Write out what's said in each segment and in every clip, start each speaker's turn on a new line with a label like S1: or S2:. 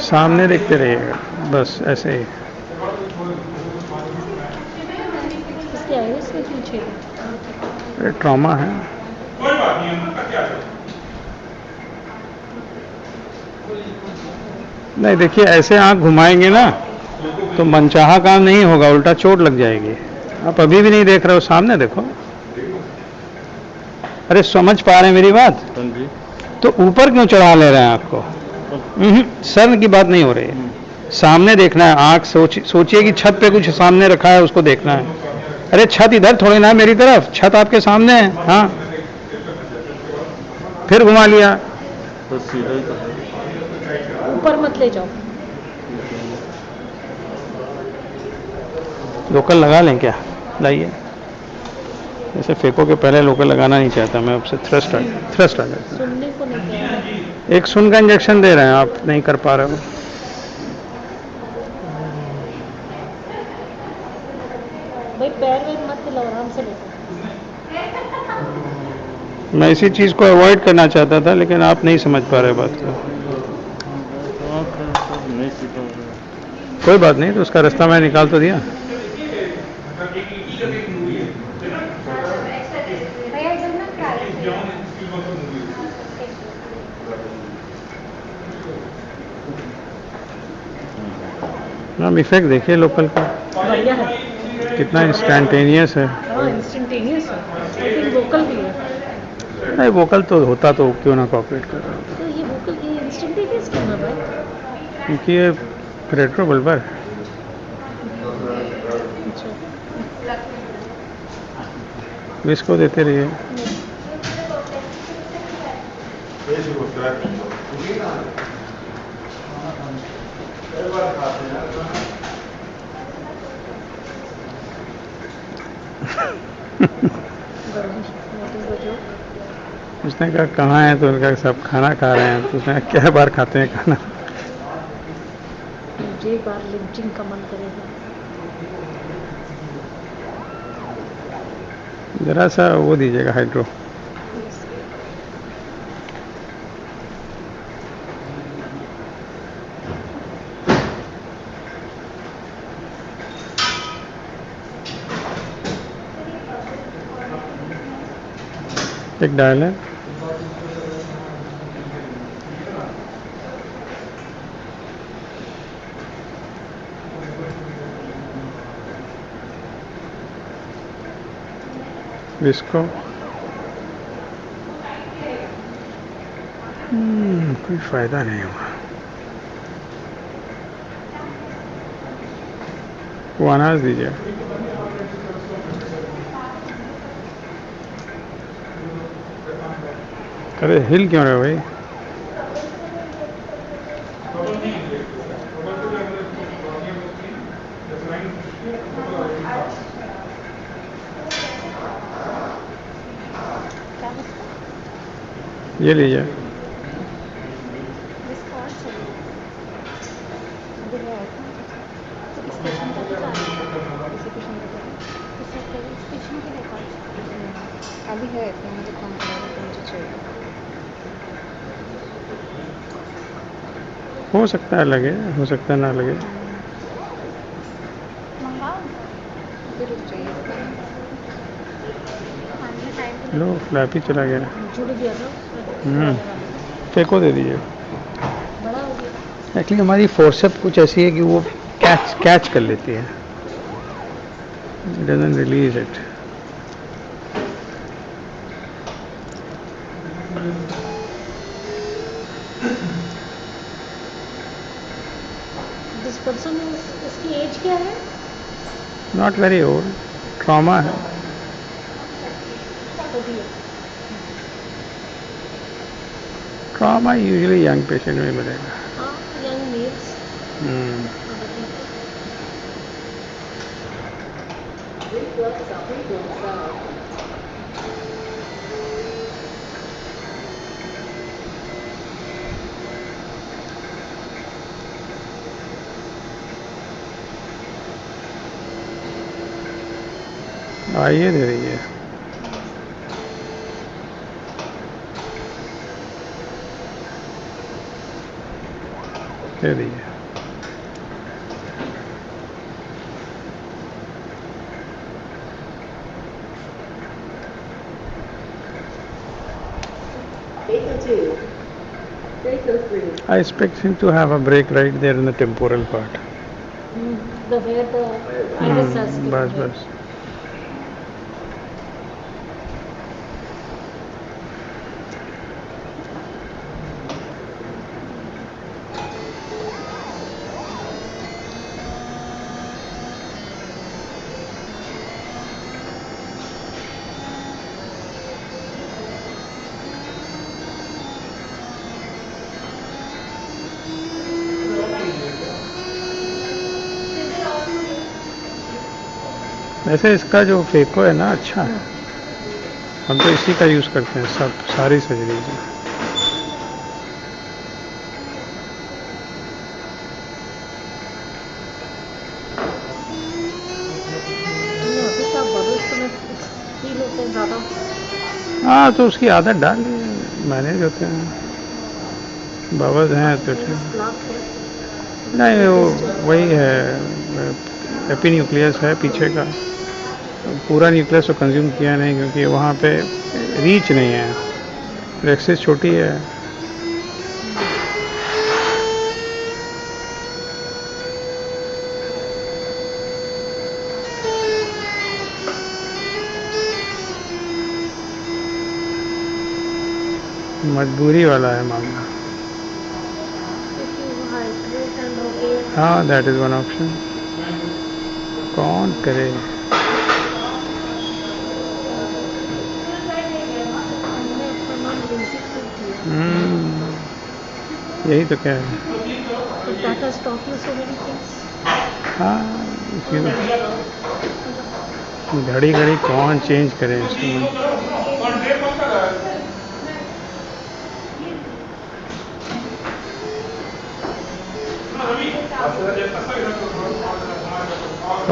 S1: सामने देखते रहिएगा, बस ऐसे ही।
S2: इसके आइरिस में क्यों छेद है?
S1: ट्रॉमा है। नहीं देखिए, ऐसे आंख घुमाएंगे ना तो मनचाहा काम नहीं होगा, उल्टा चोट लग जाएगी। आप अभी भी नहीं देख रहे हो, सामने देखो। अरे समझ पा रहे हैं मेरी बात? तो ऊपर क्यों चढ़ा ले रहे हैं आपको? सर की बात नहीं हो रही है, सामने देखना है। आंख सोचिए कि छत पे कुछ सामने रखा है, उसको देखना है। अरे छत इधर थोड़ी ना है मेरी तरफ, छत आपके सामने है। हाँ, फिर घुमा लिया।
S3: तो सीधा ही तो
S2: ऊपर मत ले जाओ।
S1: लोकल लगा लें क्या? लाइए। ऐसे फेंको के पहले लोकल लगाना नहीं चाहता मैं, आपसे थ्रस्ट आ जाता है।
S2: सुनने को नहीं कह रहा।
S1: एक सुन का इंजेक्शन दे रहे हैं, आप नहीं कर पा रहे हो।
S2: भाई पैर वैर मत हिलाओ, आराम से लेटो।
S1: मैं इसी चीज़ को अवॉइड करना चाहता था, लेकिन आप नहीं समझ पा रहे बात को।
S3: नहीं सीधा।
S1: कोई बात नहीं, तो उसका रास्ता मैं निकाल तो दिया। हम इफेक्ट देखिए लोकल का,
S2: बढ़िया है।
S1: कितना इंस्टेंटेनियस है।
S2: हाँ इंस्टेंटेनियस है, लेकिन वोकल भी है।
S1: नहीं, वोकल तो होता तो क्यों ना कॉपरेट कर रहा होता,
S2: तो ये वोकल ये इंस्टेंटेनियस क्यों है भाई?
S1: क्योंकि ये रेट्रो बल्बर है। इसको देते रहिए। उसने कहा कहाँ है, तो उनका सब खाना खा रहे हैं। तो उसने कहा क्या बार खाते हैं खाना?
S2: मुझे बार लिंचिंग का मन करेगा।
S1: जरा सा वो दीजिएगा, हाइड्रो। एक डायल है। इसको कोई फायदा नहीं हुआ। वो अनाज दीजिए। अरे हिल क्यों रहे भाई? ये लीजिए।
S4: अभी है तो मुझे कौन करेगा, तो मुझे चाहिए।
S1: हो सकता है लगे, हो सकता है ना लगे।
S4: फिर रुक जाइए।
S1: लो, फ्लैपी चला गया।
S2: जुड़ गया ना।
S1: फेंको दे दीजिए।
S2: बड़ा हो गया।
S1: एक्चुअली हमारी फोर्सेप कुछ ऐसी है कि वो कैच कर लेती है, doesn't release it.
S2: This person, इसकी एज क्या है?
S1: नॉट वेरी ओल्ड, ट्रॉमा है। ट्रॉमा यूजुअली यंग पेशेंट में मिलेगा।
S2: हाँ यंग मेल्स।
S1: आइए दे दीजिए। दे दीजिए। I expect him to have a break right there in the temporal part.
S2: The where the iris has given
S1: बस
S2: here.
S1: बस। वैसे इसका जो फेको है ना अच्छा है, हम तो इसी का यूज़ करते हैं सब सारी सर्जरी में।
S2: अभी तो आप बबल्स तो मैं फील होते हैं ज़्यादा।
S1: हाँ तो उसकी आदत डाल ली, मैनेज होते हैं, बबल्स हैं तो ठीक। नहीं वो वही है, एपिन्यूक्लियस है पीछे का, पूरा न्यूक्लियस तो कंज्यूम किया नहीं क्योंकि वहाँ पे रीच नहीं है, रेक्सिस छोटी है। मजबूरी वाला है मामला। हाँ दैट इज़ वन ऑप्शन। कौन करे। यही तो क्या है। हाँ घड़ी घड़ी कौन चेंज करे इसको।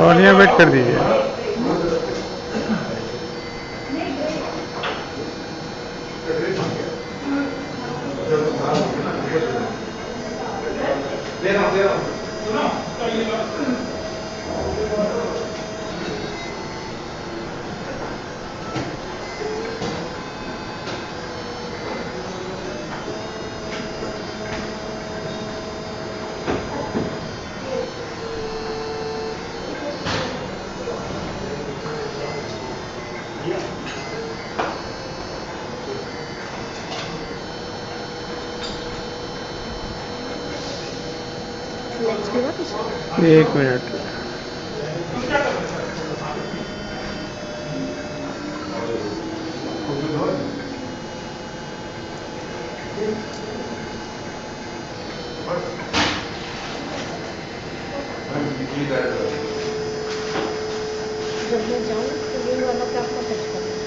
S1: और यहाँ वेट कर दीजिए। एक मिनट।
S2: जब मैं जाऊँ तो ये वाला क्या आपको टच करना है।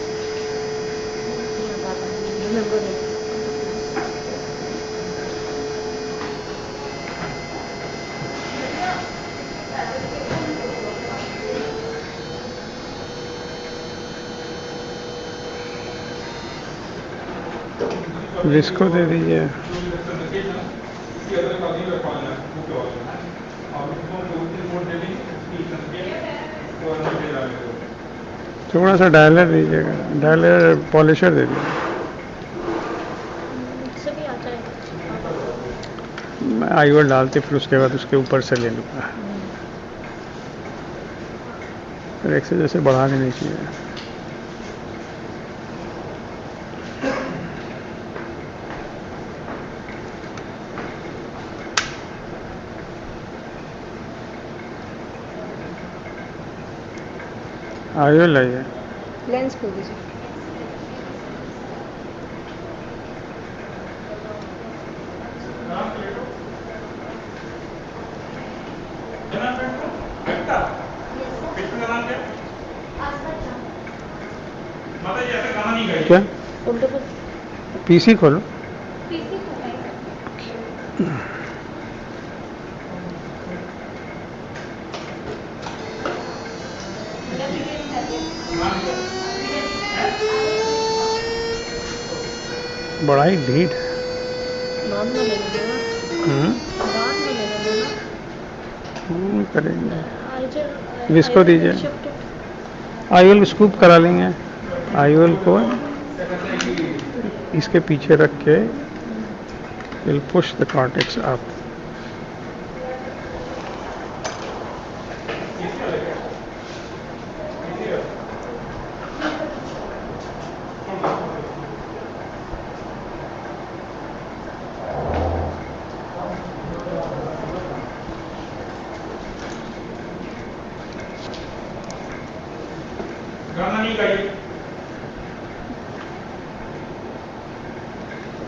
S1: जिसको दे दीजिए। थोड़ा सा डायलर दीजिएगा, डायलर पॉलिशर दे दीजिए। मैं आई ओल डालते फिर उसके बाद उसके ऊपर से ले लूँगा, फिर एक से जैसे बढ़ा के नहीं चाहिए। आयो लाइए।
S4: लेंस खोल दीजिए।
S1: क्या पीसी खोलो। बड़ा ही ढीठ है।
S2: बाद में लेने देना, बाद में लेने देना।
S1: करेंगे।
S2: I
S1: जिसको
S2: will
S1: दीजिए।
S2: shift it.
S1: आईओएल स्कूप करा लेंगे। आईओएल को इसके पीछे रख के will push the cortex up.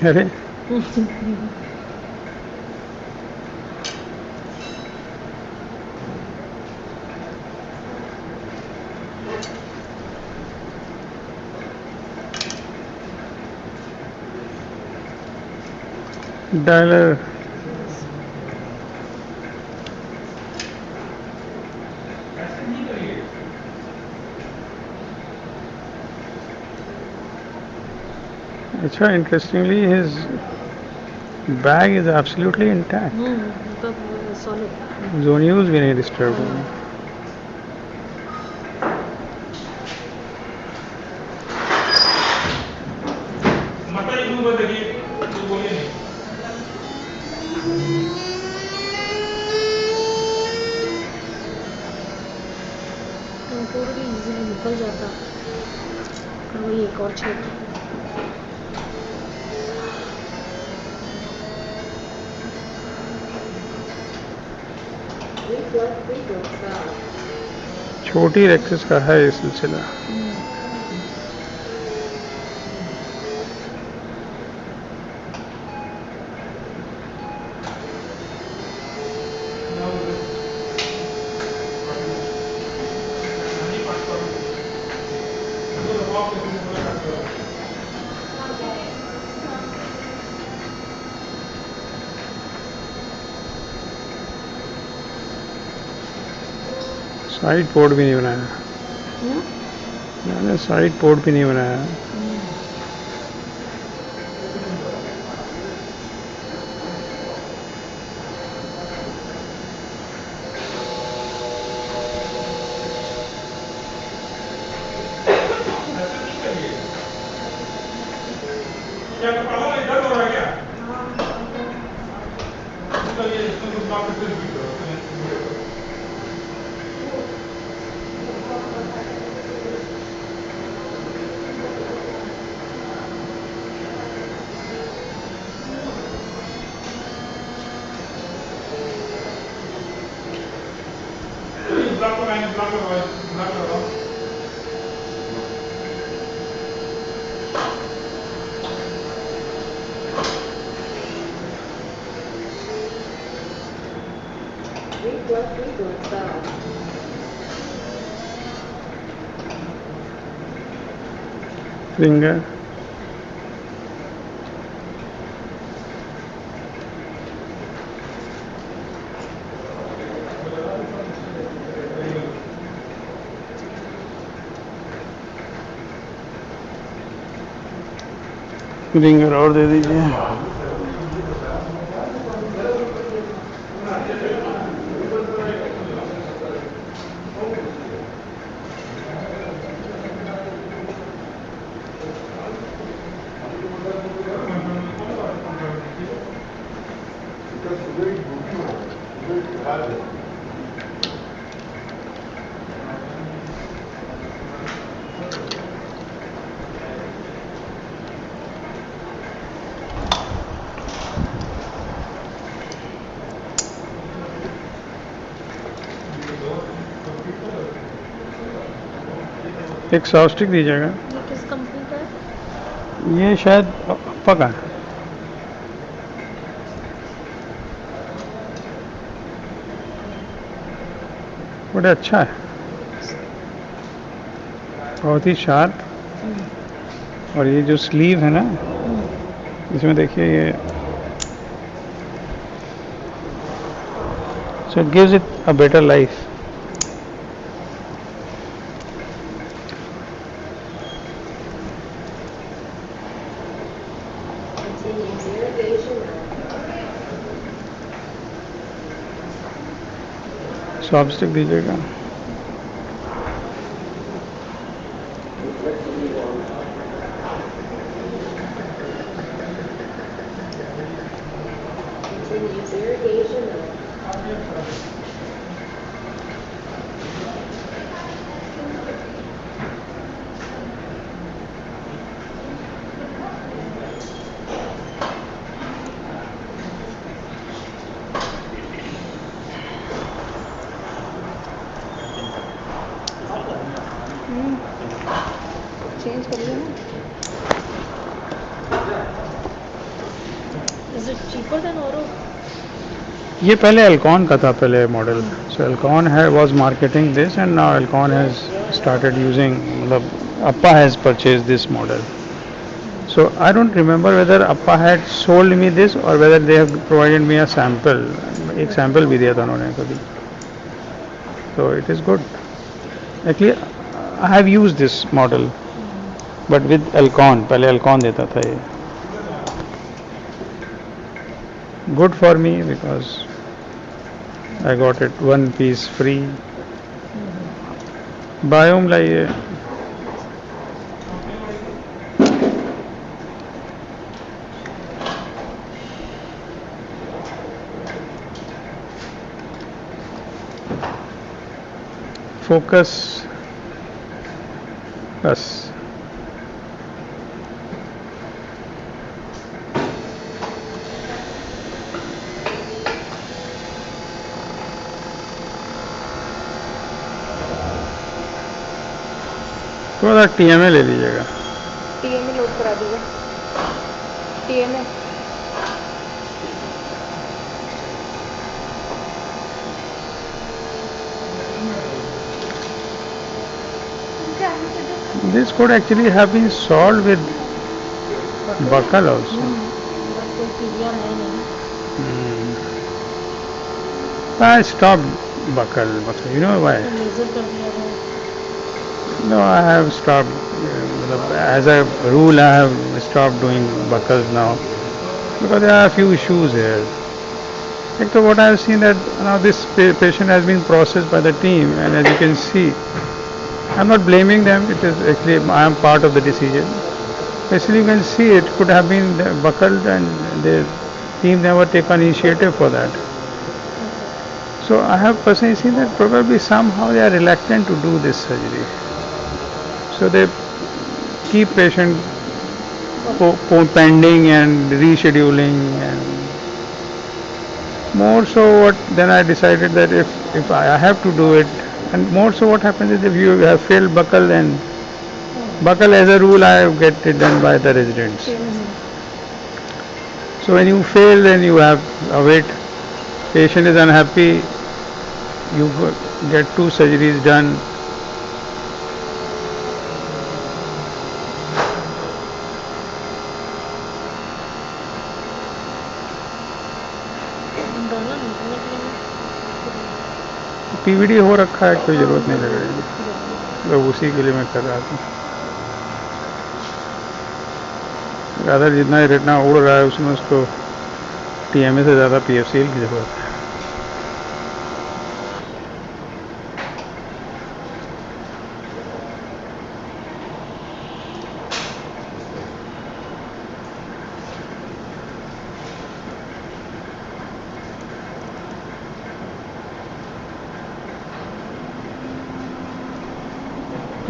S1: अरे डायलर अच्छा, interestingly his bag is absolutely intact.
S2: मतलब सॉलिड।
S1: जोन यूज भी नहीं डिस्टर्ब हुआ।
S2: टोटली इजीली निकल जाता, और वही एक और छेद।
S1: छोटी रेक्सिस का है ये सिलसिला। साइड पोर्ट भी नहीं बनाया। मैंने साइड पोर्ट भी नहीं बनाया। फिंगर रिंगर और दे दीजिए। एक सॉस्टिक दीजिएगा।
S2: ये किस कंपनी का है?
S1: ये शायद पका है। बड़ा अच्छा है, बहुत ही शार्प। और ये जो स्लीव है ना, इसमें देखिए ये so it gives it a better life। Soft stick दीजिएगा.
S4: चेंज कर लिया ना.
S2: Is it cheaper than Oro?
S1: ये पहले एल्कॉन का था पहले मॉडल. सो एल्कॉन है was marketing this and now Elcon has started using, मतलब अप्पा has purchase this model. So I don't remember whether Appa had sold me this or whether they have provided me a sample. एक sample भी दिया था उन्होंने कभी. So it is good. Actually, I have used this model, but with Alcon. पहले Alcon देता था ये. Good for me because I got it one piece free. Biome लाइए. Focus बस. थोड़ा TMA ले लीजिएगा.
S4: TMA लोड करा दीजिए. TMA
S1: This could actually have been solved with buckle also.
S2: बस कोई क्लियर है नहीं.
S1: I stopped buckle. You know why?
S2: तो लेजर कर दिया था.
S1: No, I have stopped. As a rule, I have stopped doing buckles now because there are a few issues here. Like so what I have seen that now this patient has been processed by the team, and as you can see, I'm not blaming them. It is actually I am part of the decision. Basically, you can see it could have been buckled, and the team never take an initiative for that. So I have personally seen that probably somehow they are reluctant to do this surgery. So they keep patient pending and rescheduling, and more so what then I decided that if I have to do it, and more so what happens is if you have failed buckle, then buckle as a rule I get it done by the residents. So when you fail, then you have a wait. Patient is unhappy. You get 2 surgeries done.
S2: डाला निकलने के लिए
S1: PVD हो रखा है, कोई ज़रूरत नहीं लग रही है. तो उसी के लिए मैं कर रहा था. ज़्यादा जितना रेटिना उड़ रहा है उसमें उसको TMA से ज़्यादा PFCL की ज़रूरत है.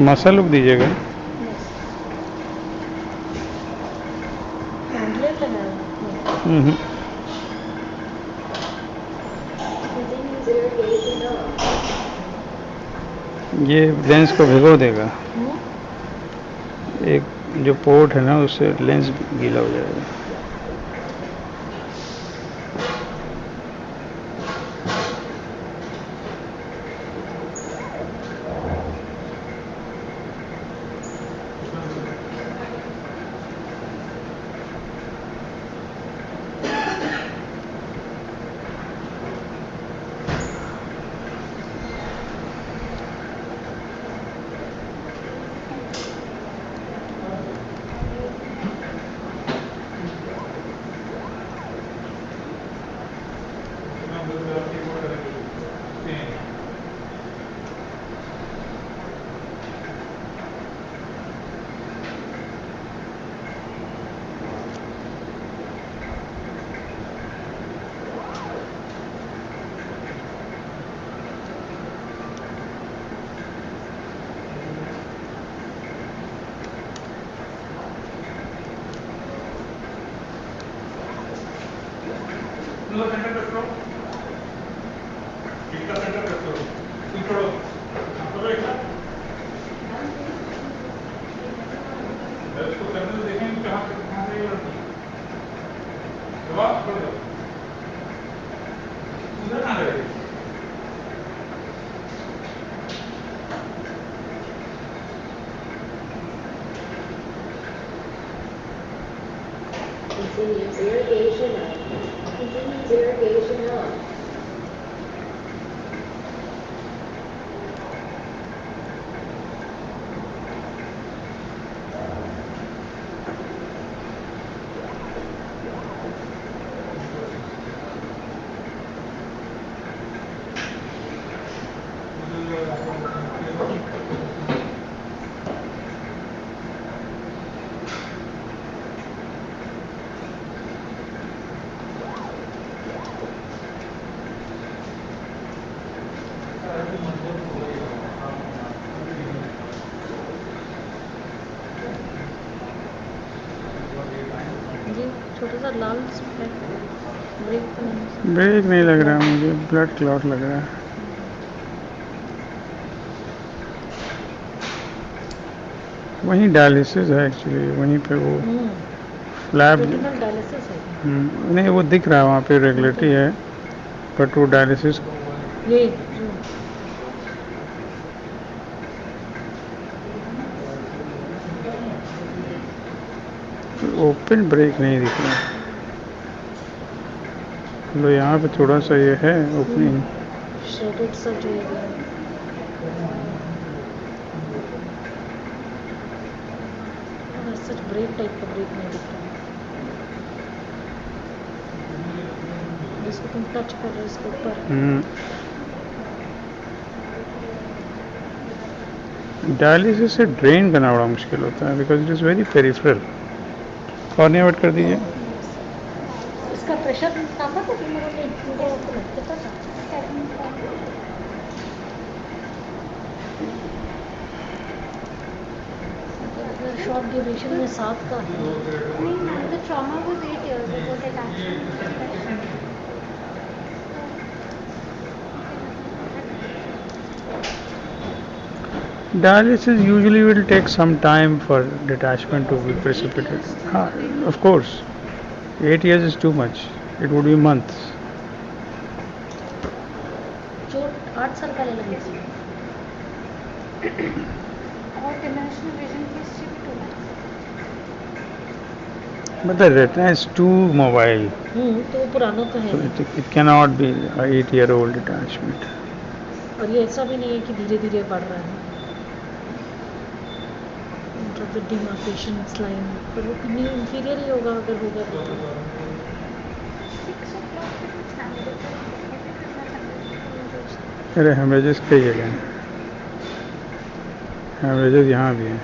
S1: मसल लुक दीजिएगा.
S2: पैम्पलेट लगाया.
S1: ये लेंस को भिगो देगा. एक जो पोर्ट है ना उससे लेंस गीला हो जाएगा.
S5: Continues irrigation on. Continues irrigation on.
S2: ये छोटा सा लाल स्प्रेड ब्रेक तो नहीं
S1: ब्रेक नहीं लग रहा मुझे, ब्लड क्लॉट लग रहा है। वहीं डायलिसिस है एक्चुअली, वहीं पे वो फ्लैप
S2: रेटिनल डायलिसिस है
S1: नहीं वो दिख रहा है वहाँ पे रेगुलेटरी है, बट वो डायलिसिस
S2: ये
S1: ओपन ब्रेक नहीं दिख रहा। लो यहाँ पे थोड़ा सा ये है ओपनिंग।
S2: शेडेड सा जो है सच ब्रेक टाइप का ब्रेक नहीं दिख रहा जिसको तुम टच कर रहे हो इसके ऊपर।
S1: डायलिसिस से ड्रेन करना बड़ा मुश्किल होता है because it is very peripheral. Cornea wet कर दीजिए।
S2: इसका प्रेशर नापा था कि मेरे को कितना था? शॉर्ट ड्यूरेशन में 7 का
S4: The trauma was 8 years ago. Detachment.
S1: Dialysis usually will take some time for detachment to be precipitated. Of course, 8 years is too much. It would be months.
S2: चोट 8 साल पहले लगी थी।
S4: और dimensional vision की history भी 2 months.
S1: But the retina is too mobile.
S2: तो पुराना तो है
S1: So it cannot be a 8-year-old detachment.
S2: और ये ऐसा भी नहीं है कि धीरे धीरे बढ़ रहा है। मतलब डिमार्केशन लाइन पर वो कितनी इंफीरियर ही होगा अगर होगा तो।
S4: 6 o'clock पे कुछ hemorrhage है.
S1: अरे हेमरेजेस कई जगह हैं। हेमरेजेस यहाँ भी हैं।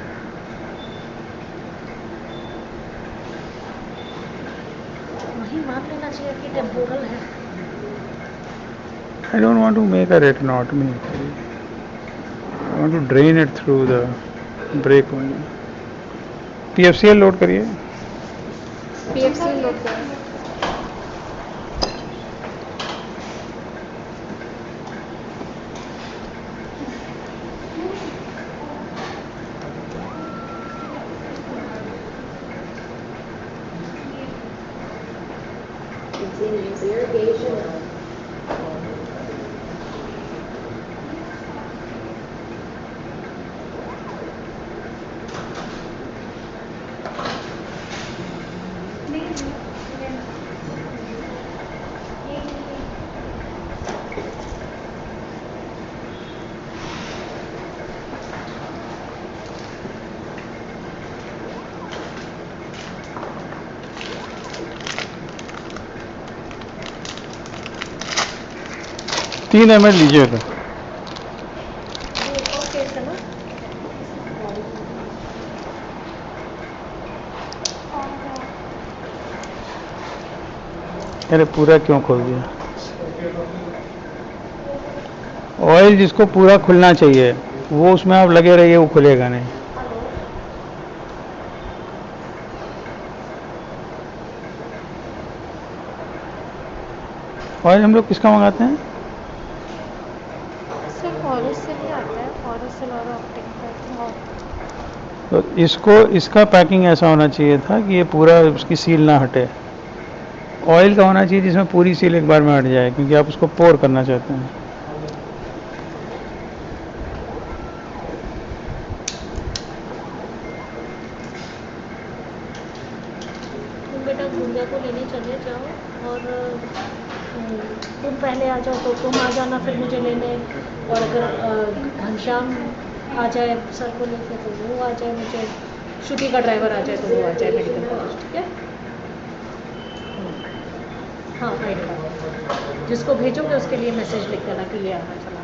S2: वही मान लेना चाहिए कि टेम्पोरल है।
S1: I don't want to make a retinotomy. I want to drain it through the break only. PFCL load करिए।
S4: PFC लोड कर.
S5: Continues irrigation on.
S1: तीन ml लीजिए तो।
S2: ये और केस है ना?
S1: अरे पूरा क्यों खोल दिया? ऑयल जिसको पूरा खुलना चाहिए वो उसमें आप लगे रहिए, वो खुलेगा नहीं। ऑयल हम लोग किसका मंगाते हैं?
S2: सिर्फ ऑरिस से ही आता है, ऑरिस और ऑप्टिक का आई थिंक। और
S1: तो इसको इसका पैकिंग ऐसा होना चाहिए था कि ये पूरा उसकी सील ना हटे। ऑयल का होना चाहिए जिसमें पूरी सील एक बार में हट जाए, क्योंकि आप उसको पोर करना चाहते हैं।
S2: तुम बेटा गुड़िया को लेने चले जाओ, और तुम पहले आ जाओ तो तुम आ जाना फिर मुझे लेने, और अगर घनश्याम आ जाए सर को लेके तो वो आ जाए, मुझे श्रुति का ड्राइवर आ जाए तो वो आ जाए मेडिकल कॉलेज, ठीक है? हाँ राइट, जिसको भेजोगे उसके लिए मैसेज लिख देना कि ये आना चला।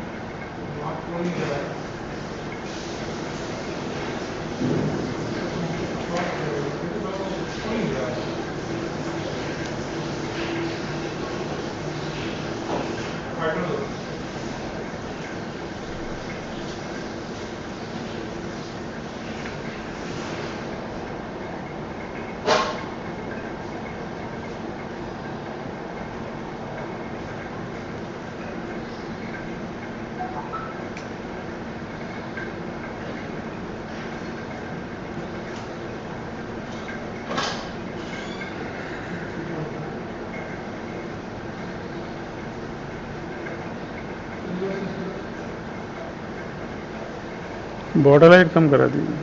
S1: बॉर्डर लाइट कम करा दीजिए,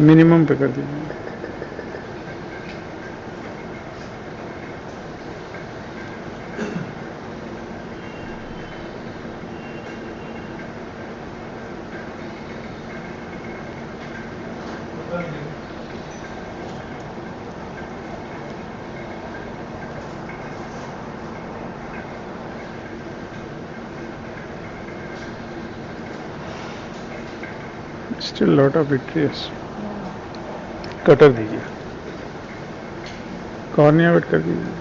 S1: मिनिमम पे कर दीजिए। Still lot of vitreous. Cutter दीजिए, कॉर्निया वेट कर दीजिए।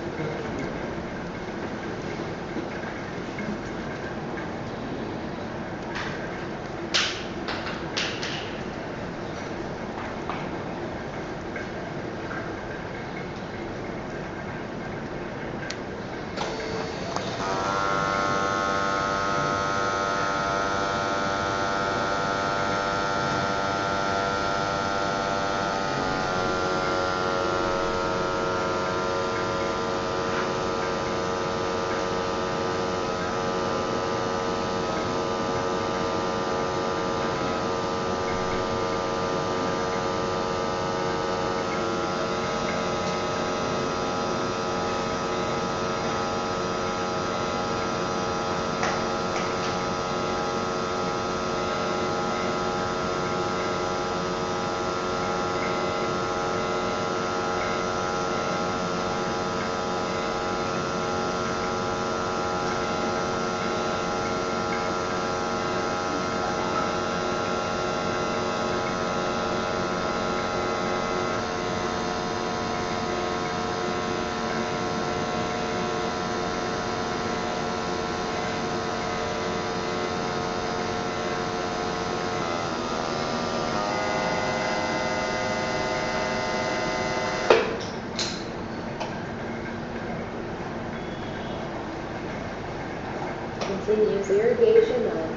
S5: Continues irrigation on.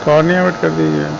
S1: Cornea wet कर दीजिए।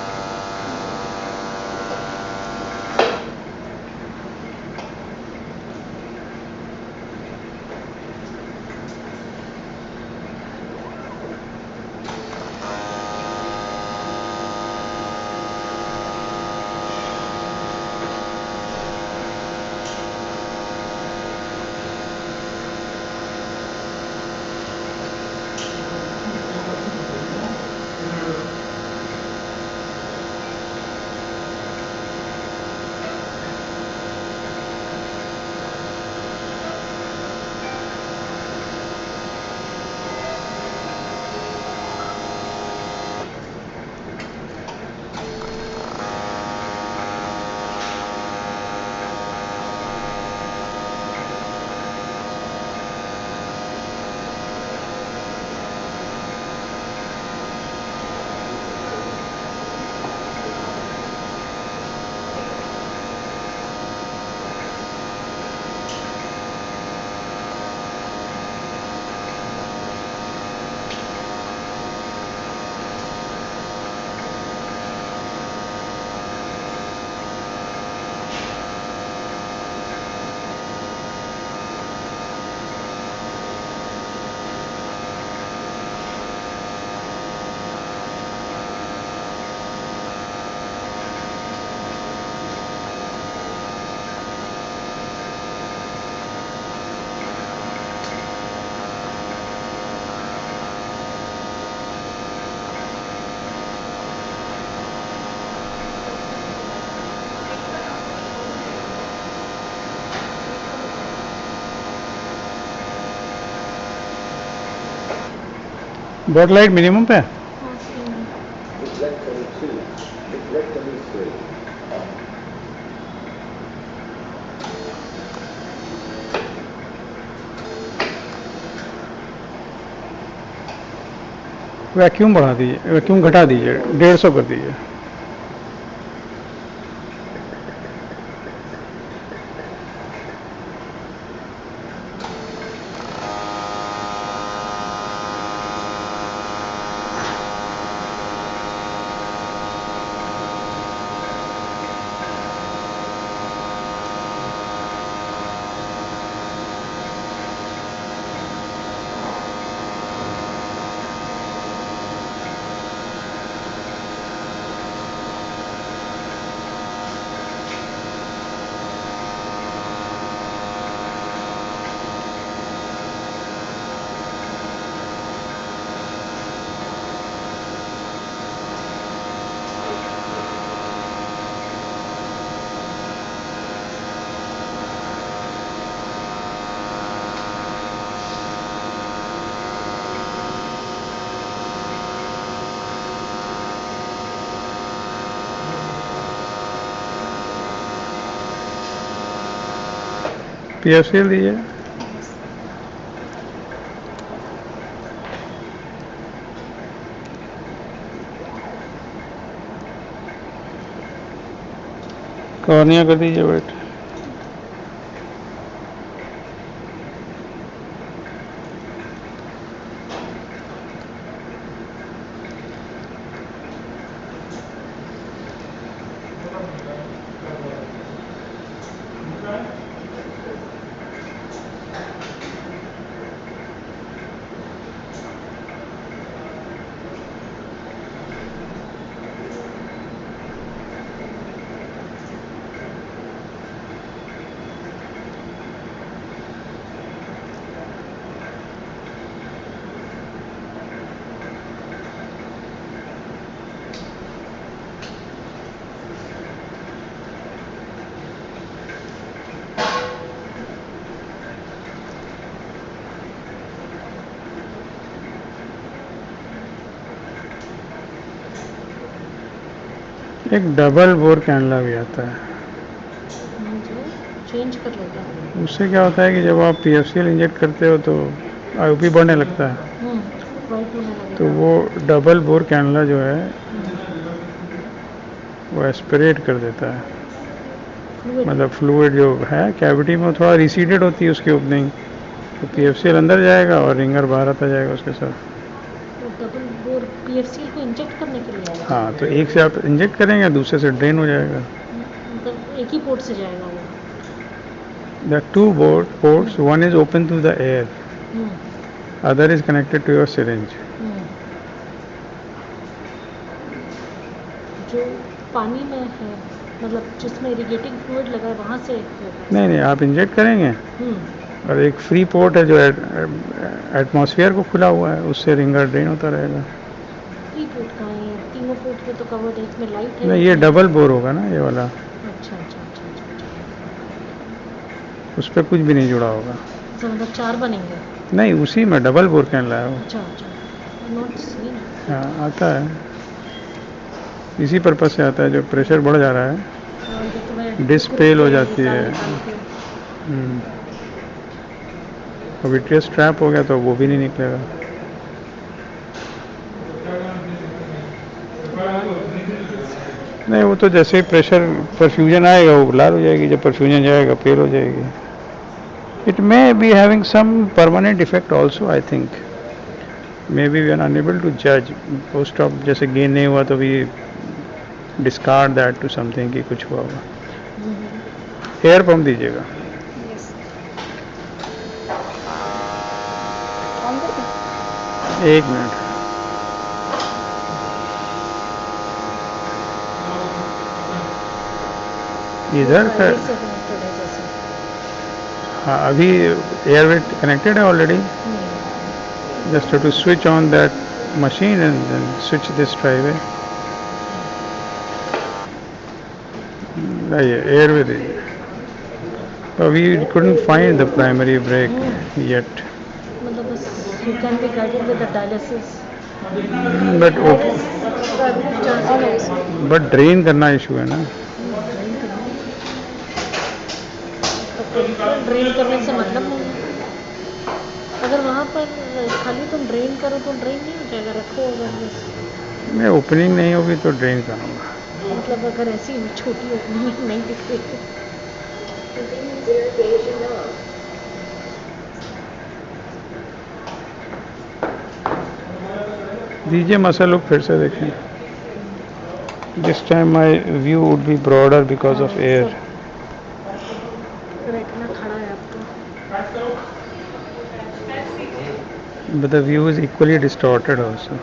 S1: बॉट लाइट मिनिमम पे है?
S2: हाँ सेम है।
S5: Hysterectomy 2. Hysterectomy 3.
S1: वैक्यूम बढ़ा दीजिए, वैक्यूम घटा दीजिए, 150 कर दीजिए। पीएफसीएल दीजिए। कॉर्निया कर दीजिए वेट। एक डबल बोर कैनला भी आता है,
S2: जो चेंज कर लेगा।
S1: उससे क्या होता है कि जब आप पीएफसीएल इंजेक्ट करते हो तो आईओपी बढ़ने लगता है।
S2: वाइट होने लगेगा।
S1: तो वो डबल बोर कैनला जो है वो एस्पिरेट कर देता है,
S2: फ्लूइड।
S1: मतलब फ्लूइड जो है कैविटी में थोड़ा रिसीडेड होती है उसकी ओपनिंग, तो पीएफसीएल अंदर जाएगा और रिंगर बाहर आता जाएगा उसके साथ।
S2: तो डबल बोर पीएफसीएल को इंजेक्ट करने के लिए आएगा।
S1: हाँ, तो एक से आप इंजेक्ट करेंगे, दूसरे से ड्रेन हो जाएगा।
S2: मतलब एक ही पोर्ट से जाएगा वो।
S1: There are two ports, one is open to the air,
S2: hmm,
S1: other is connected to your syringe.
S2: हम्म। जो पानी में है, मतलब जिसमें इरिगेटिंग फ्लूइड लगा है वहाँ से होगा।
S1: नहीं नहीं, आप इंजेक्ट करेंगे
S2: हम्म।
S1: और एक फ्री पोर्ट है जो एटमॉस्फेयर को खुला हुआ है, उससे रिंगर ड्रेन होता रहेगा।
S2: फ्री पोर्ट कहाँ है? तीनों पोर्ट पे तो कवर्ड है, इसमें लाइट है।
S1: नहीं, ये डबल बोर होगा ना, ये वाला,
S2: अच्छा अच्छा अच्छा अच्छा अच्छा।
S1: उस पर कुछ भी नहीं जुड़ा होगा।
S2: तो मतलब 4 बनेंगे।
S1: नहीं, उसी में डबल बोर कैन लाया हो।
S2: अच्छा अच्छा। Not seen.
S1: हाँ, आता है, इसी पर्पज से आता है, जो प्रेशर बढ़ जा रहा है,
S2: ये तो मैं
S1: डिस्क फेल हो जाती
S2: निकाल
S1: है।
S2: निकाल के।
S1: अभी ट्रेस ट्रैप हो गया तो वो भी नहीं निकलेगा। नहीं, वो तो जैसे ही प्रेशर परफ्यूजन आएगा वो लाल हो जाएगी, जब परफ्यूजन जाएगा फेल हो जाएगी। It may be having some permanent effect also, I think. May be we are unable to जज, पोस्ट ऑफ जैसे गेन नहीं हुआ तो भी डिस्कार्ड दैट टू समथिंग कि कुछ हुआ होगा। एयर पंप दीजिएगा। एक मिनट, इधर का।
S2: वायरलेस से कनेक्टेड है जैसे।
S1: हाँ, अभी एयरवेट कनेक्टेड है already. Just have to switch on that machine and then switch this drive. Airway दीजिए। We couldn't find the primary brake yet.
S2: मतलब बस you can be guided with the dialysis.
S1: But
S2: chances
S1: but drain करना issue है ना।
S2: तो drain करने से मतलब नहीं है। अगर वहाँ पर खाली तुम ड्रेन करो तो ड्रेन नहीं हो जाएगा, रखो अगर बस।
S1: मैं ओपनिंग नहीं होगी तो ड्रेन करूँगा।
S2: मतलब अगर ऐसी छोटी ओपनिंग नहीं दिख रही
S5: Continuous irrigation on.
S1: दीजिए मसल लुक फिर से देखें। This time my view would be broader because of air.
S2: Retina खड़ा है आपका।
S1: But the view is equally distorted also.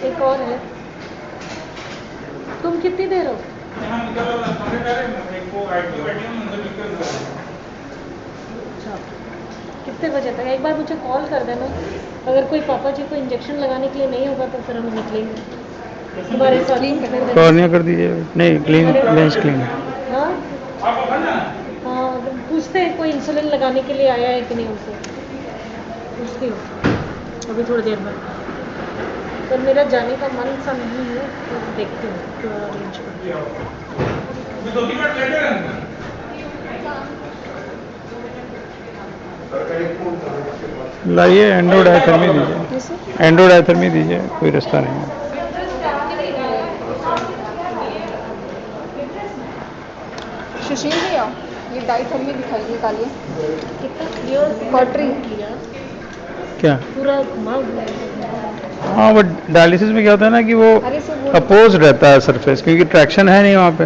S2: एक और है। तुम कितनी देर हो? अच्छा, कितने बजे तक? एक बार मुझे कॉल कर देना। अगर कोई पापा जी को इंजेक्शन लगाने के लिए नहीं होगा तो फिर हम निकलेंगे तुम्हारे साथ।
S1: कॉर्निया कर दीजिए। नहीं, क्लीन लेंस क्लीन।
S2: हाँ हाँ, पूछते हैं कोई इंसुलिन लगाने के लिए आया है कि नहीं, उनसे पूछती हूँ अभी थोड़ी देर में। पर मेरा जाने का मन सा नहीं है, तो देखती हूँ तो अरेंज करती
S1: लाइए एंड्रोडायथर्मी दीजिए। एंड्रोडायथर्मी दीजिए, कोई रास्ता नहीं है।
S6: सुशील भैया, ये डाइथर्मी दिखाइए कालिए।
S2: कितना क्लियर
S6: पटरी
S2: किया,
S1: क्या?
S2: पूरा घुमा हुआ है।
S1: हाँ, वो डायलिसिस में क्या होता है ना कि वो
S6: अरे सर वो
S1: अपोज रहता है सरफेस, क्योंकि ट्रैक्शन है नहीं वहाँ पे।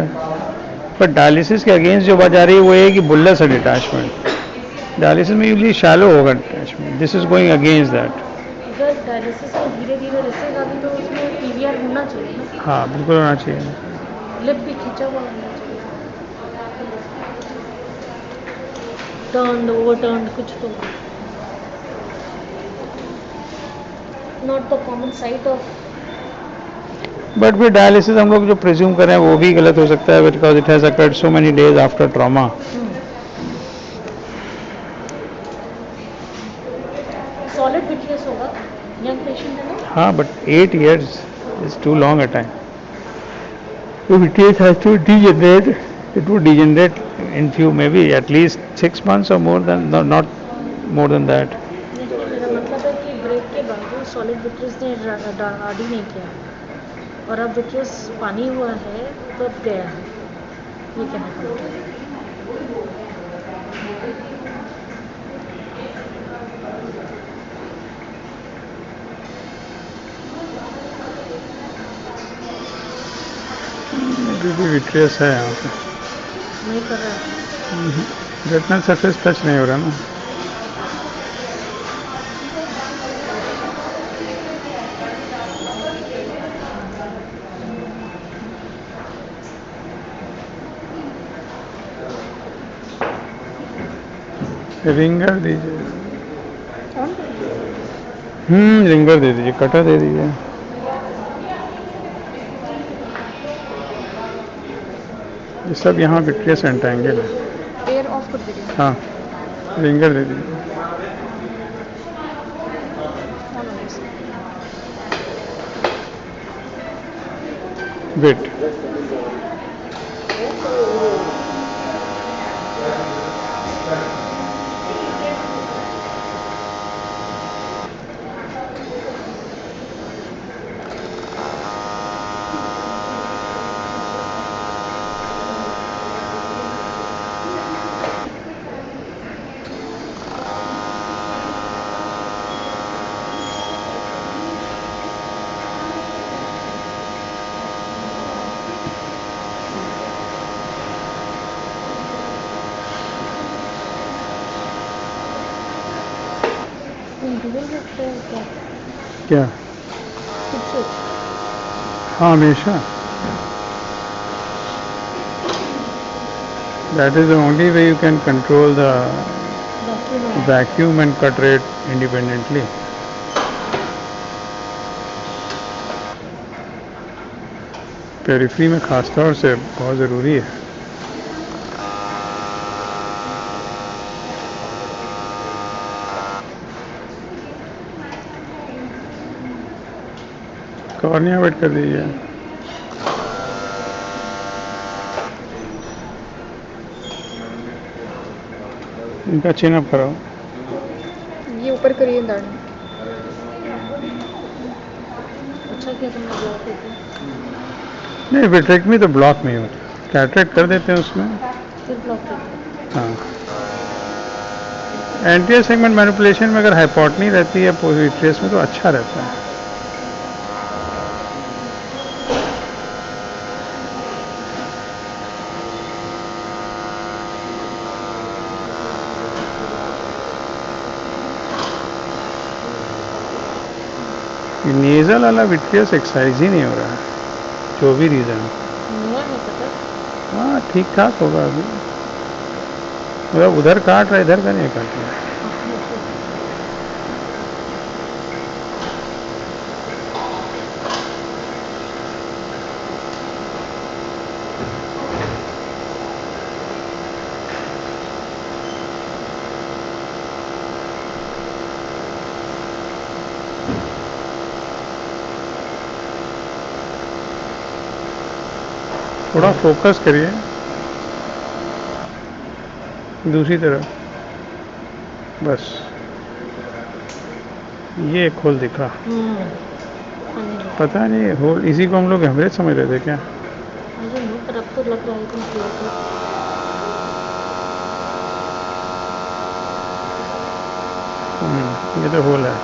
S1: पर डायलिसिस के अगेंस्ट जो बात आ रही है वो ये है कि बुल्लस है डिटैचमेंट। डायलिसिस में यूजली शैलो होगा detachment, this is going against that.
S2: अगर डायलिसिस में धीरे धीरे रिसेगा भी तो उसमें पीवीआर होना चाहिए ना,
S1: हाँ, बिल्कुल होना चाहिए।
S2: लिप भी खींचा हुआ होना चाहिए, टर्न ओवर टर्न कुछ तो। Not the common site of.
S1: But फिर डायलिसिस हम लोग जो प्रिज्यूम कर रहे हैं वो भी गलत हो सकता है, because it has occurred so many days after trauma.
S2: Solid witness होगा, यंग पेशेंट है ना।
S1: हाँ, but 8 years is too long a time. If it is has to degenerate, it would degenerate in few, maybe at least 6 months or more than, no, not more than that.
S2: नहीं, मेरा मतलब है कि break के बाद solid vitreous ने आडी नहीं किया और अब विट्रस पानी हुआ है तो अब गया है, ये कहना चाहता हूँ।
S1: अभी भी विट्रियस है यहाँ पे।
S2: नहीं कर रहा है।
S1: रेटिनल सरफेस टच नहीं हो रहा ना। रिंगर दीजिए। रिंगर दे दीजिए, कटर दे दीजिए। ये सब यहाँ विट्रियस एंटांगल है।
S6: एयर ऑफ कर दीजिए।
S1: हाँ, रिंगर दे दीजिए। वेट।
S2: डुबल रखते हैं क्या?
S1: क्या?
S2: कुछ सोच।
S1: हाँ, हमेशा। That is the only way you can control the vacuum and cut rate independently. Periphery में खासतौर से बहुत ज़रूरी है। कॉर्निया वेट कर दीजिए। इनका चिन अप कराओ।
S6: ये ऊपर करिए दाढ़ी।
S2: अच्छा किया तुमने ब्लॉक कर दिया,
S1: नहीं, विट्रेक्टमी तो ब्लॉक में ही होता है, कैटरेक्ट कर देते हैं उसमें।
S2: फिर ब्लॉक कर दिया।
S1: हाँ, एंटीरियर सेगमेंट मैनिपुलेशन में अगर हाइपोटनी रहती है पोस्टीरियर में तो अच्छा रहता है। नेजल वाला विट्रियस एक्सरसाइज ही नहीं हो रहा है, जो भी रीज़न है।
S2: मुझे नहीं पता।
S1: हाँ, ठीक ठाक होगा अभी, मतलब उधर काट रहा है, इधर का नहीं काट रहा। थोड़ा फोकस करिए दूसरी तरफ, बस ये एक होल दिखा। पता नहीं होल, इसी को हम लोग हेमरेज समझ रहे थे क्या?
S2: मुझे नहीं, पर अब तो लग रहा है एकदम क्लियर।
S1: ये तो होल है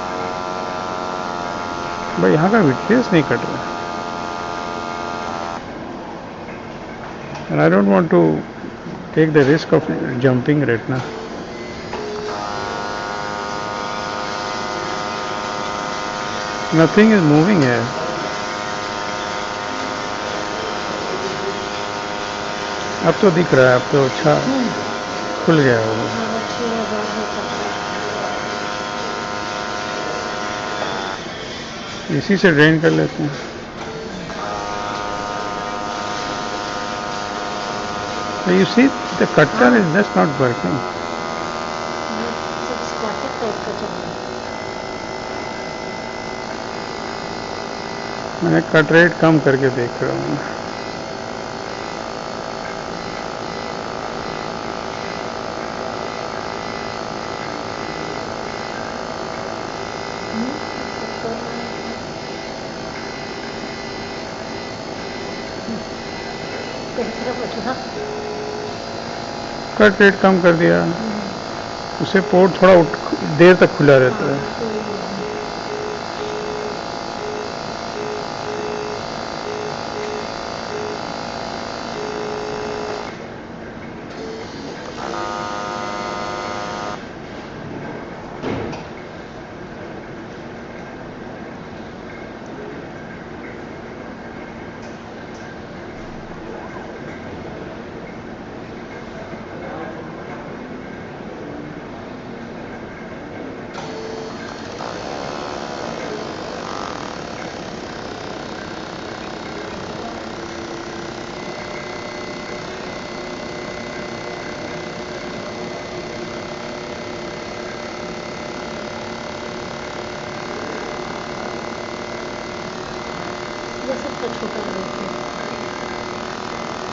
S1: भाई, यहाँ का विट्रियस नहीं कट रहा है। And I don't want to take the risk of jumping retina. Nothing is moving here. अब तो दिख रहा है, अब तो अच्छा खुल गया होगा। इसी से ड्रेन कर लेते हैं। You see, the cutter is just not working.
S2: सब स्टैटिक टाइप का चल रहा है।
S1: मैंने कट रेट कम करके देख रहा हूँ। कट रेट कम कर दिया, उसे पोर्ट थोड़ा देर तक खुला रहता है।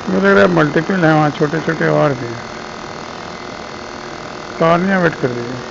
S1: मुझे लग रहा है मल्टीपल है वहाँ, छोटे छोटे और भी। कॉर्निया वेट कर दीजिए।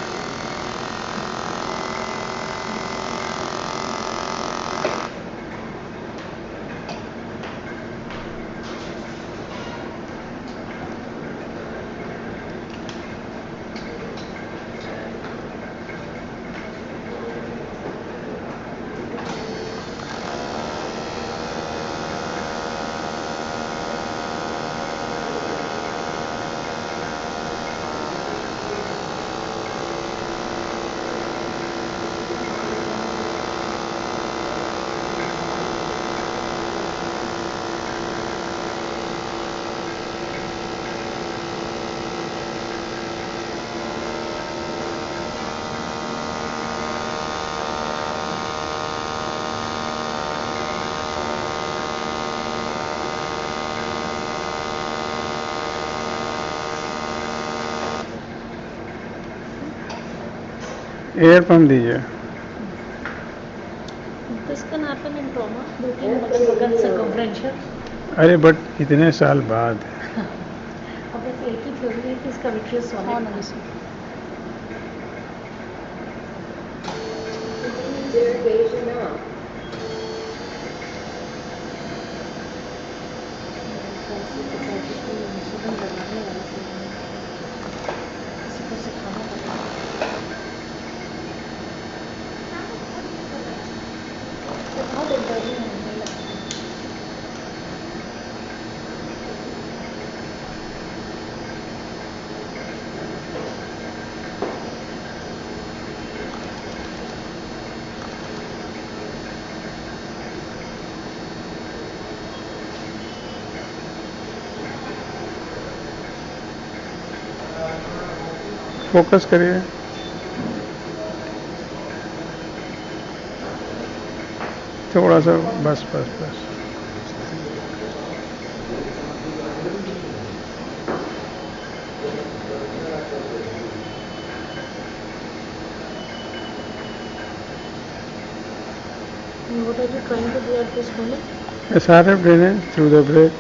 S1: एयर पंप दीजिए।
S2: This can happen in trauma. Routine बगल circumferential.
S1: अरे बट इतने साल बाद
S2: अब बस एक ही थ्योरी है कि इसका vitreous solid
S6: हाँ
S2: था।
S6: ना इसे
S5: Derogation off.
S2: किसी को सिखाना पड़ेगा। बहुत इंटरव्यू होने लगता है।
S1: फोकस करिए। थोड़ा सा बस बस बस।
S2: What are you trying to do at this moment?
S1: SRF drainage through the brain.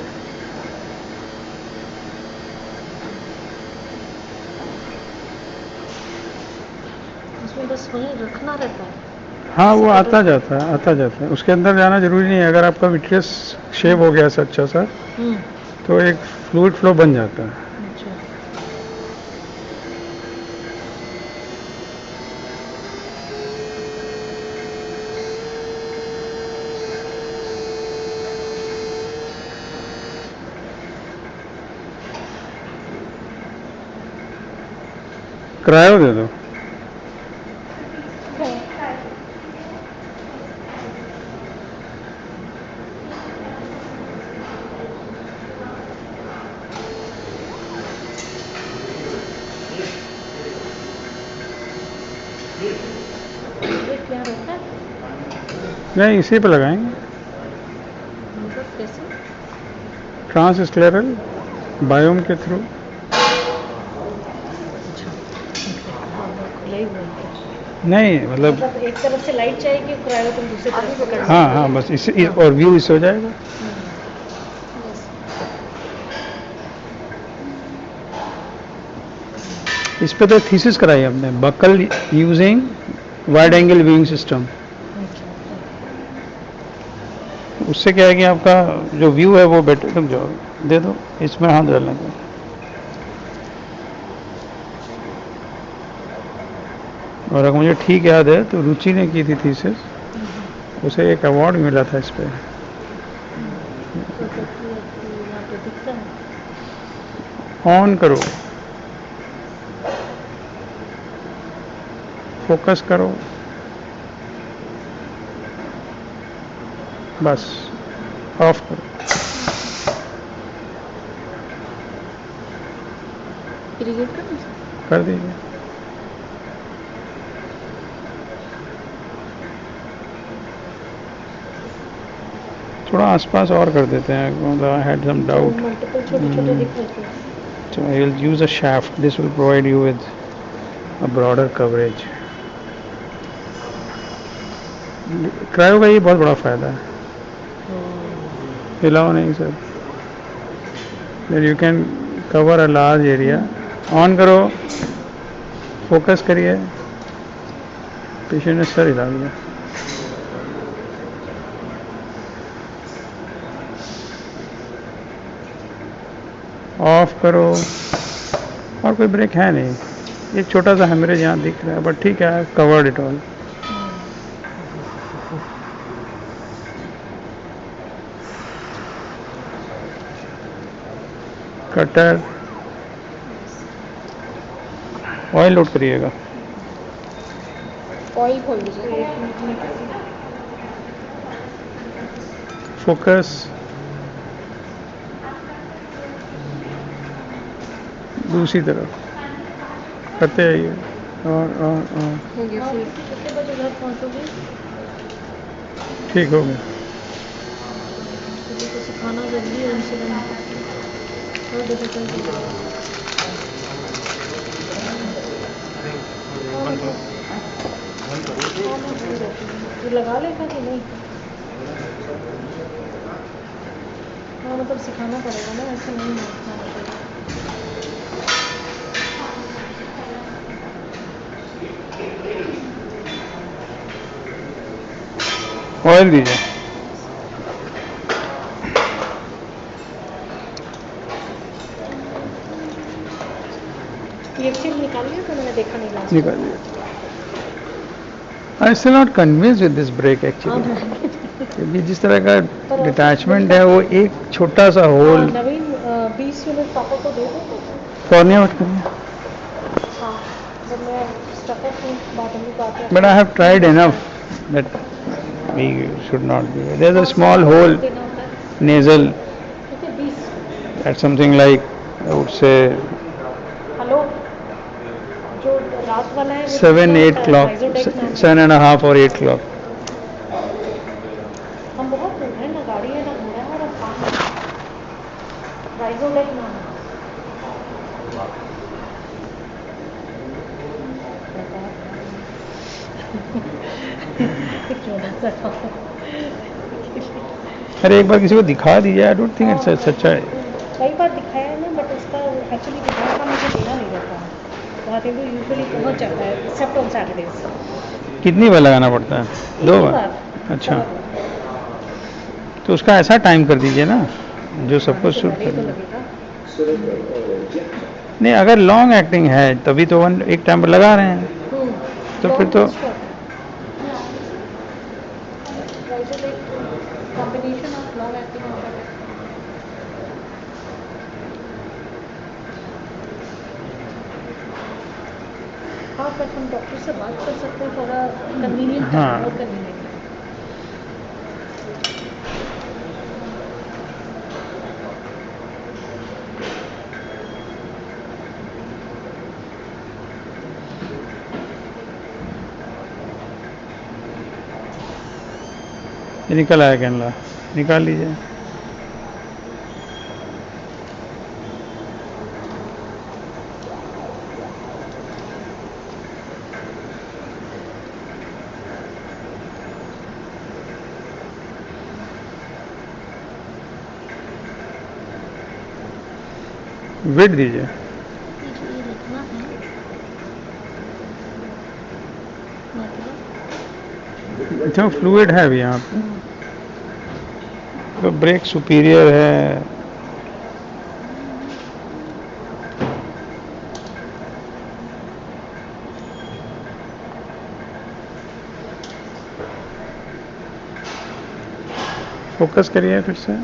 S2: इसमें बस वहीं रखना रहता है।
S1: हाँ वो आता जाता है उसके अंदर जाना जरूरी नहीं है। अगर आपका विट्रियस शेप हो गया अच्छा सा तो एक फ्लूइड फ्लो बन जाता है।
S2: अच्छा।
S1: क्रायो दे दो।
S2: ये क्या रहता है?
S1: नहीं इसी पे लगाएंगे।
S2: मतलब कैसे?
S1: ट्रांसस्क्लेरल बायोम के थ्रू।
S2: अच्छा। हाँ मैं खुला ही हुआ है।
S1: नहीं मतलब
S2: मतलब एक तरफ से लाइट जाएगी और क्रायो तुम दूसरी तरफ पकड़
S1: हाँ हाँ बस इसे और व्यू इससे हो जाएगा। इस पे तो थीसिस कराई हमने buckle using wide angle viewing system. उससे क्या है कि आपका जो व्यू है वो बेटर। रुक जाओ दे दो इसमें हाथ डालने को। और अगर मुझे ठीक याद है तो रुचि ने की थी थीसिस उसे एक अवार्ड मिला था इस पे।
S2: यहाँ पे दिखता है।
S1: ऑन करो फोकस करो बस ऑफ करो।
S2: इरिगेट करना
S1: कर दीजिए। थोड़ा आसपास और कर देते हैं। I had some doubt.
S2: Multiple छोटे छोटे दिख रहे थे।
S1: So I will use a shaft. This will provide you with a broader coverage. Cryo का ये बहुत बड़ा फायदा है। हिलाओ नहीं sir. Then you can cover a large area. On करो फोकस करिए। पेशेंट ने सर हिला दिया। ऑफ करो और कोई ब्रेक है नहीं। एक छोटा सा हेमरेज यहाँ दिख रहा है बट ठीक है covered it all. Cutter oil load करिएगा।
S6: ऑयल खोल दीजिए।
S1: फोकस दूसरी तरफ करते आइए और
S6: हो गया
S2: आप
S6: फुल।
S2: कितने बजे घर पहुँचोगे?
S1: ठीक हो गया।
S2: किसी को सिखाना जरूरी है इंसिडेंट और डिफिकल्ट है। हाँ मैं भूल जाती हूँ, तो लगा लेगा कि नहीं? हाँ मतलब सिखाना पड़ेगा ना, ऐसे नहीं होना चाहिए।
S1: ऑयल दीजिए।
S2: ये चीज़ निकाल लिया तो मैंने देखा नहीं लास्ट
S1: निकाल दिया। I still not convince with this break
S2: हाँ
S1: एक्चुअली,
S2: मैं-
S1: क्योंकि जिस तरह का
S2: पर
S1: डिटैचमेंट है वो एक छोटा सा
S2: हाँ,
S1: होल।
S2: नवीन 20 यूनिट पापा को दे दो तो।
S1: कॉर्निया मत करिए।
S2: हाँ जब मैं स्टकअप हूँ बाथरूम में आके
S1: but I have tried enough that we should not be there is a small hole
S2: देना होता है,
S1: nasal
S2: ठीक है 20।
S1: at something like I would say
S2: hello, जो रात वाला है वो
S1: 7-8 clock,
S2: राइजोडेक नाम है।
S1: 7.5 or 8 clock.
S2: हम बहुत दूर हैं, ना गाड़ी है ना घोड़ा है और काम है। राइजोडेक नाम है। छोटा सा
S1: अरे एक बार किसी को दिखा दीजिए। I don't think it's such a
S2: कई बार दिखाया है ना, बट उसका एक्चुअली दिखाया था मुझे देना नहीं रहता है, वहाँ पे भी यूजुअली पहुँच जाता है एक्सेप्ट ऑन सैटरडेज।
S1: कितनी बार लगाना पड़ता है? 2 बार? अच्छा, तो उसका ऐसा टाइम कर दीजिए ना जो सबको सूट
S2: तो
S1: करे।
S2: लगेगा।
S1: नहीं, अगर लॉन्ग एक्टिंग है तभी तो एक टाइम पर लगा रहे हैं, तो फिर तो
S2: combination of long acting and short acting. हाँ बट हम डॉक्टर से बात कर सकते हैं थोड़ा कन्वीनियंट
S1: हाँ।
S2: है, बहुत कन्वीनियंट है।
S1: ये निकल आया कैनला, निकाल लीजिए। वेट दीजिए।
S2: ये लिखना है मतलब
S1: अच्छा, फ्लूइड है अभी यहाँ पे, तो ब्रेक सुपीरियर है। फोकस करिए फिर से।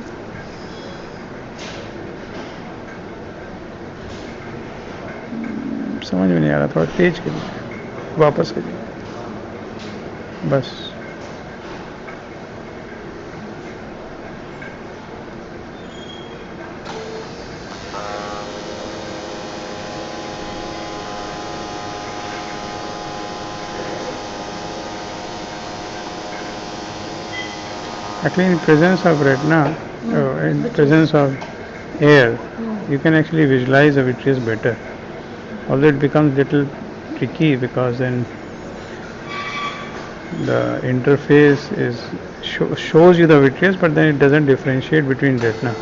S1: समझ में नहीं आ रहा, थोड़ा तेज करिए, वापस करिए, बस। Actually, in presence of retina, in presence of air, you can actually visualize the vitreous better. Although it becomes little tricky because then the interface shows you the vitreous, but then it doesn't differentiate between retina.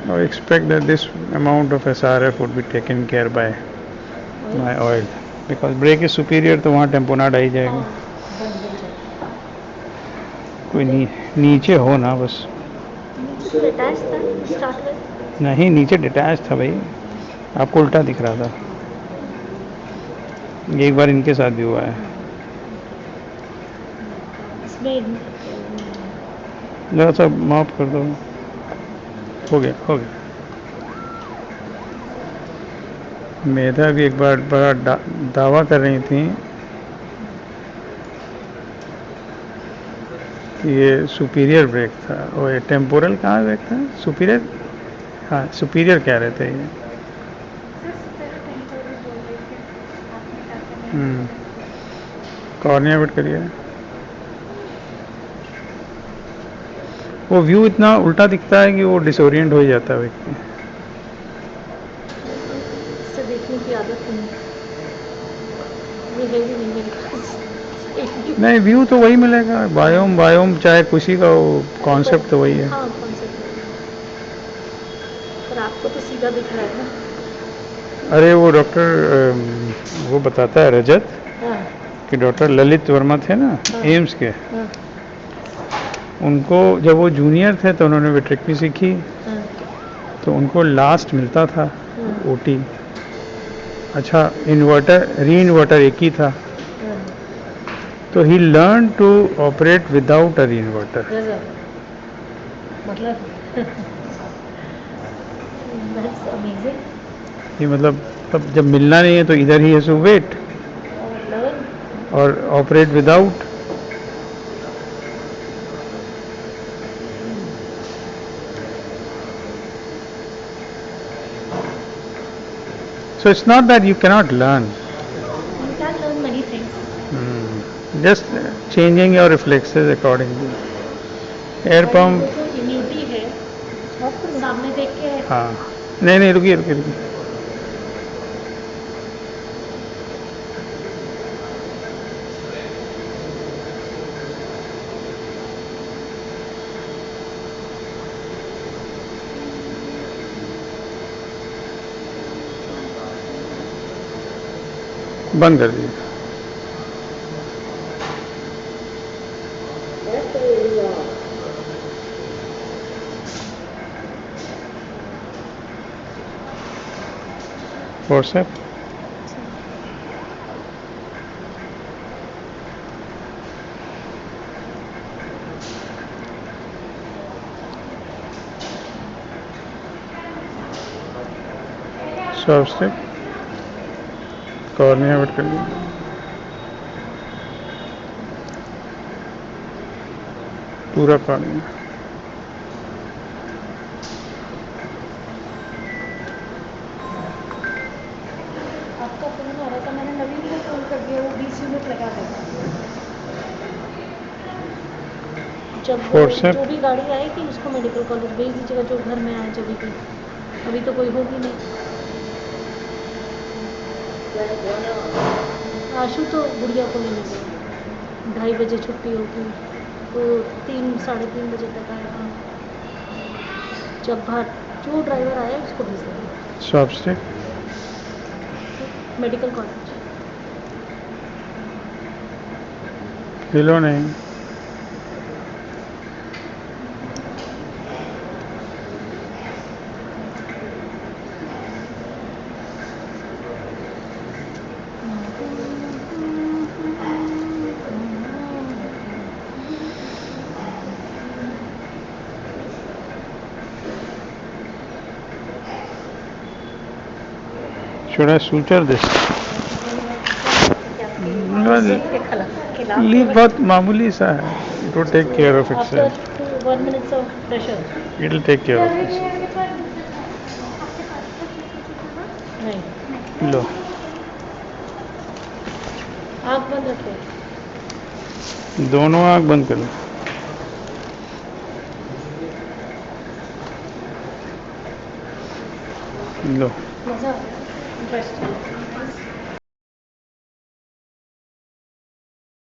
S1: I expect that this amount of SRF would be taken care by my oil, because brake is superior, तो वहाँ tamponade आ ही जाएगा। कोई नीचे हो ना बस।
S2: नीचे attach था स्टार्ट में।
S1: नहीं, नीचे डिटैच था भाई, आपको उल्टा दिख रहा था। ये एक बार इनके साथ भी हुआ है।
S2: इसमें
S1: जरा सा माफ कर दो। हो गया, हो गया। मेधा भी एक बार बड़ा दावा कर रही थी कि ये सुपीरियर ब्रेक था, और ये टेम्पोरल कहाँ ब्रेक था? सुपीरियर, हाँ सुपीरियर कह रहे थे ये। कॉर्निया वेट करिए। वो व्यू इतना उल्टा दिखता है कि वो डिसोरिएंट हो ही जाता है व्यक्ति।
S2: इससे देखने की आदत नहीं है। अभी है भी नहीं मेरे पास।
S1: नहीं, व्यू तो वही मिलेगा, बायोम बायोम चाहे किसी का हो, कॉन्सेप्ट तो वही है।
S2: हाँ कॉन्सेप्ट है, पर आपको तो सीधा दिख रहा है ना।
S1: अरे वो डॉक्टर वो बताता है रजत
S2: हाँ
S1: कि डॉक्टर ललित वर्मा थे ना,
S2: हाँ।
S1: एम्स के,
S2: हाँ
S1: उनको जब वो जूनियर थे तो उन्होंने वेट्रेक्टमी सीखी,
S2: हाँ
S1: तो उनको लास्ट मिलता था
S2: हाँ
S1: ओटी। अच्छा, इन्वर्टर री इन्वर्टर एक ही था,
S2: हाँ।
S1: तो he learn to operate without a re inverter.
S2: गजब, मतलब दैट्स अमेजिंग।
S1: ये मतलब तब जब मिलना नहीं है तो इधर ही है सो वेट
S2: और लर्न।
S1: और operate without. So it's not that you cannot learn,
S2: You can learn many things.
S1: just changing your reflexes accordingly. Air
S2: और
S1: पंप,
S2: वो जो इम्यूनिटी है सामने देख के है।
S1: हाँ, नहीं नहीं, रुकिए रुकिए रुकिए, बंद कर दीजिए।
S5: FAU off.
S1: व्हाट्सएप, सब स्टेप कॉर्निया वेट कर लीजिए, पूरा कॉर्निया।
S2: आपका फोन आ रहा था, मैंने नवीन को फोन कर दिया, वो 20 मिनट लगा देगा। जब वो
S1: व्हाट्सएप,
S2: जो भी गाड़ी आएगी उसको मेडिकल कॉलेज भेज दीजिएगा, जो घर में आए जब भी। अभी तो कोई होगी नहीं।
S5: Flag 1 off.
S2: आशु तो गुड़िया को लेने गई, 2:30 बजे छुट्टी होगी, तो 3 साढ़े 3 बजे तक आएगा। जब बाहर जो ड्राइवर आया उसको भेज देंगे
S1: सब स्टेप,
S2: मेडिकल कॉलेज।
S1: हिलो नहीं, should I suture this? Leave बहुत मामूली सा है, it will take care of
S2: after
S1: itself,
S2: 1 minutes of pressure.
S1: It will take care of itself.
S2: नहीं,
S1: लो,
S2: आँख बंद रखे।
S1: दोनों आंख बंद कर लो, लो।
S2: मज़ा इंटरेस्ट।